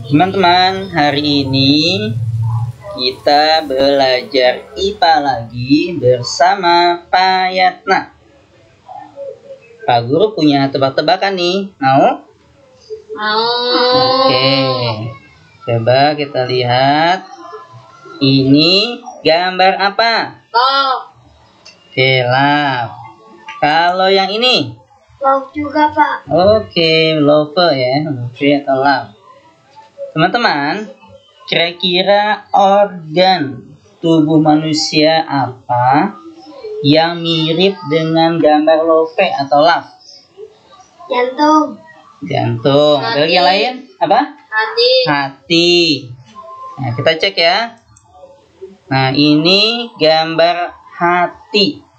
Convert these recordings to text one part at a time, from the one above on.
Teman-teman, hari ini kita belajar IPA lagi bersama Pak Yatna. Pak Guru punya tebak-tebakan nih, mau? Mau. Oke, coba kita lihat. Ini gambar apa? Love. Oke, love. Kalau yang ini? Love juga, Pak. Oke, love ya, love atau love. Teman-teman, kira-kira organ tubuh manusia apa yang mirip dengan gambar love atau love? Jantung. Jantung. Ada lagi yang lain? Apa? Hati. Hati. Nah, kita cek ya. Nah, ini gambar hati.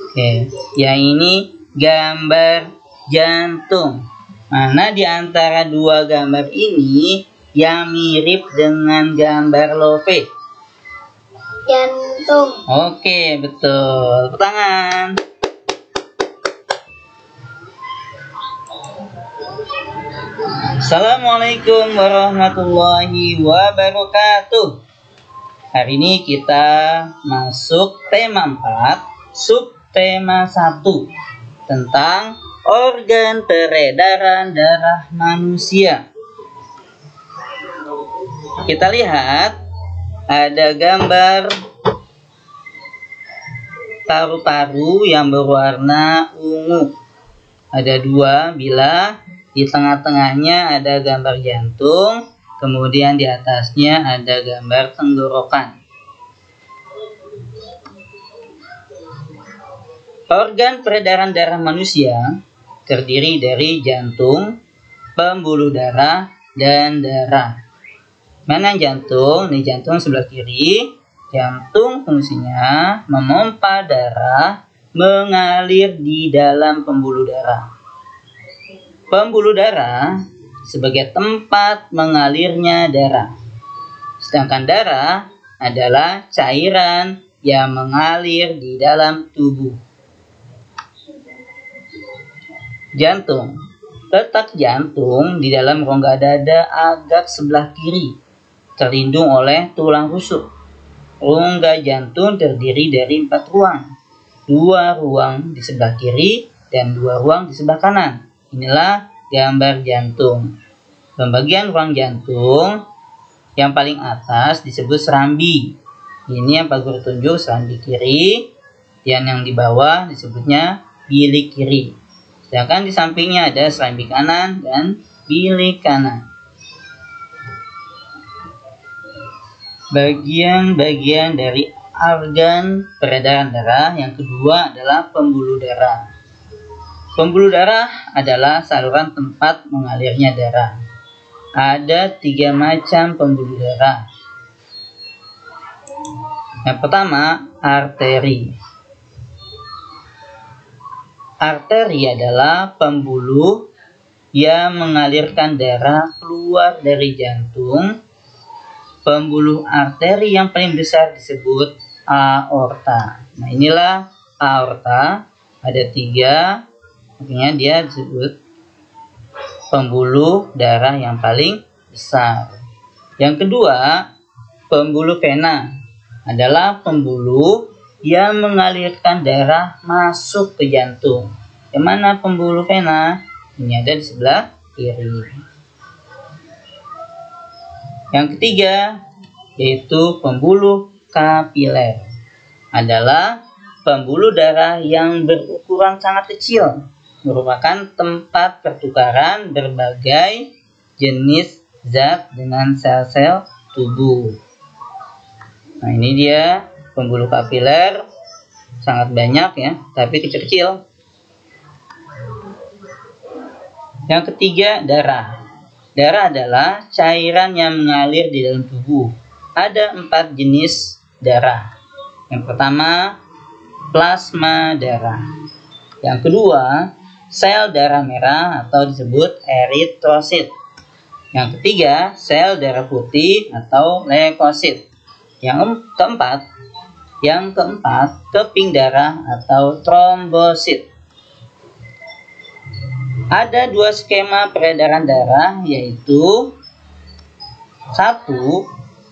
Oke, yang ini gambar jantung. Mana di antara dua gambar ini yang mirip dengan gambar love? Jantung. Oke, betul. Tepuk tangan. Assalamualaikum warahmatullahi wabarakatuh. Hari ini kita masuk tema 4, subtema 1 tentang organ peredaran darah manusia. Kita lihat ada gambar paru-paru yang berwarna ungu. Ada dua bilah, di tengah-tengahnya ada gambar jantung, kemudian di atasnya ada gambar tenggorokan. Organ peredaran darah manusia terdiri dari jantung, pembuluh darah, dan darah. Mana jantung? Ini jantung sebelah kiri. Jantung fungsinya memompa darah mengalir di dalam pembuluh darah. Pembuluh darah sebagai tempat mengalirnya darah. Sedangkan darah adalah cairan yang mengalir di dalam tubuh. Jantung. Letak jantung di dalam rongga dada agak sebelah kiri, terlindung oleh tulang rusuk. Rongga jantung terdiri dari 4 ruang. 2 ruang di sebelah kiri dan 2 ruang di sebelah kanan. Inilah gambar jantung. Pembagian ruang jantung yang paling atas disebut serambi. Ini yang Pak Guru tunjuk serambi kiri, dan yang di bawah disebutnya bilik kiri. Sedangkan di sampingnya ada serambi kanan dan bilik kanan. Bagian-bagian dari organ peredaran darah yang kedua adalah pembuluh darah. Pembuluh darah adalah saluran tempat mengalirnya darah. Ada 3 macam pembuluh darah. Yang pertama, arteri. Arteri adalah pembuluh yang mengalirkan darah keluar dari jantung. Pembuluh arteri yang paling besar disebut aorta. Nah, inilah aorta. Ada 3. Makanya dia disebut pembuluh darah yang paling besar. Yang kedua, pembuluh vena adalah pembuluh yang mengalirkan darah masuk ke jantung. Yang mana pembuluh vena? Ini ada di sebelah kiri. Yang ketiga, yaitu pembuluh kapiler. Adalah pembuluh darah yang berukuran sangat kecil, merupakan tempat pertukaran berbagai jenis zat dengan sel-sel tubuh. Nah, ini dia pembuluh kapiler, sangat banyak ya, tapi kecil-kecil. Yang ketiga, darah. Darah adalah cairan yang mengalir di dalam tubuh. Ada 4 jenis darah. Yang pertama, plasma darah. Yang kedua, sel darah merah atau disebut eritrosit. Yang ketiga, sel darah putih atau leukosit. Yang keempat, keping darah atau trombosit. Ada dua skema peredaran darah, yaitu satu,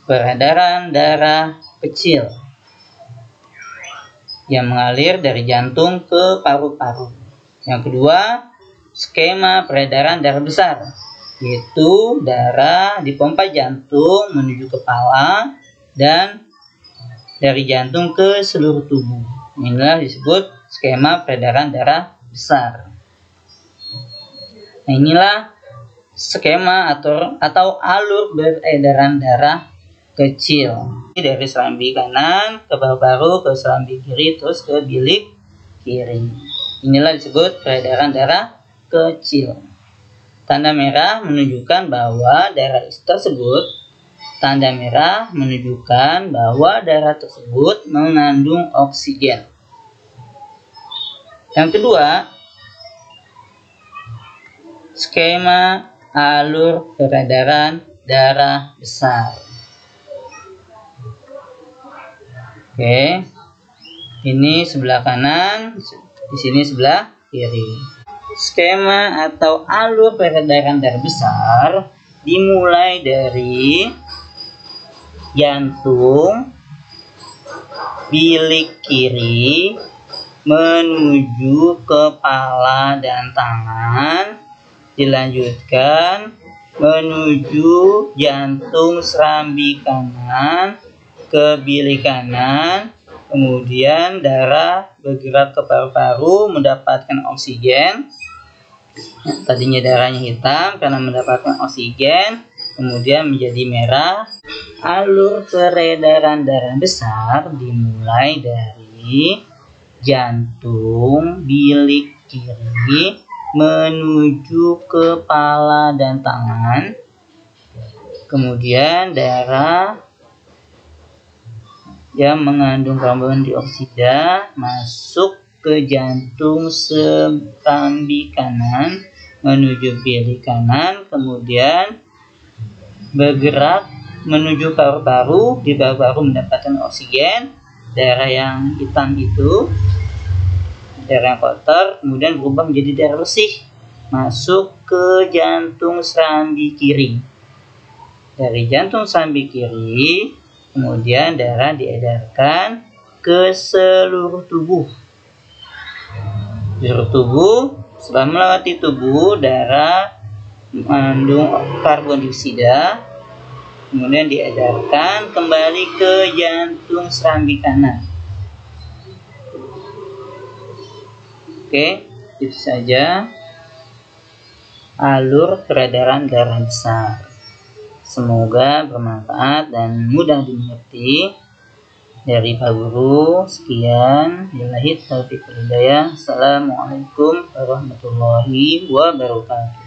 peredaran darah kecil yang mengalir dari jantung ke paru-paru. Yang kedua, skema peredaran darah besar, yaitu darah dipompa jantung menuju kepala dan dari jantung ke seluruh tubuh. Inilah disebut skema peredaran darah besar. Nah, inilah skema atau alur peredaran darah kecil. Dari serambi kanan ke paru-paru, ke serambi kiri, terus ke bilik kiri. Inilah disebut peredaran darah kecil. Tanda merah menunjukkan bahwa darah tersebut mengandung oksigen. Yang kedua, skema alur peredaran darah besar. Oke, ini sebelah kanan, di sini sebelah kiri. Skema atau alur peredaran darah besar dimulai dari jantung, bilik kiri, menuju kepala dan tangan, dilanjutkan menuju jantung serambi kanan ke bilik kanan, kemudian darah bergerak ke paru-paru mendapatkan oksigen. Tadinya darahnya hitam karena mendapatkan oksigen, kemudian menjadi merah. Alur peredaran darah besar dimulai dari jantung, bilik kiri, menuju kepala dan tangan, kemudian darah yang mengandung karbon dioksida masuk ke jantung serambi kanan menuju bilik kanan, kemudian bergerak menuju paru-paru. Di paru-paru mendapatkan oksigen. Darah yang hitam itu, darah yang kotor, kemudian berubah menjadi darah bersih, masuk ke jantung serambi kiri. Dari jantung serambi kiri, kemudian darah diedarkan ke seluruh tubuh. Seluruh tubuh, setelah melewati tubuh, darah mengandung karbon dioksida, kemudian diedarkan kembali ke jantung serambi kanan. Oke, itu saja alur peredaran darah besar. Semoga bermanfaat dan mudah dimengerti. Dari Pak Guru, sekian. Billahi taufiq wal hidayah. Assalamualaikum warahmatullahi wabarakatuh.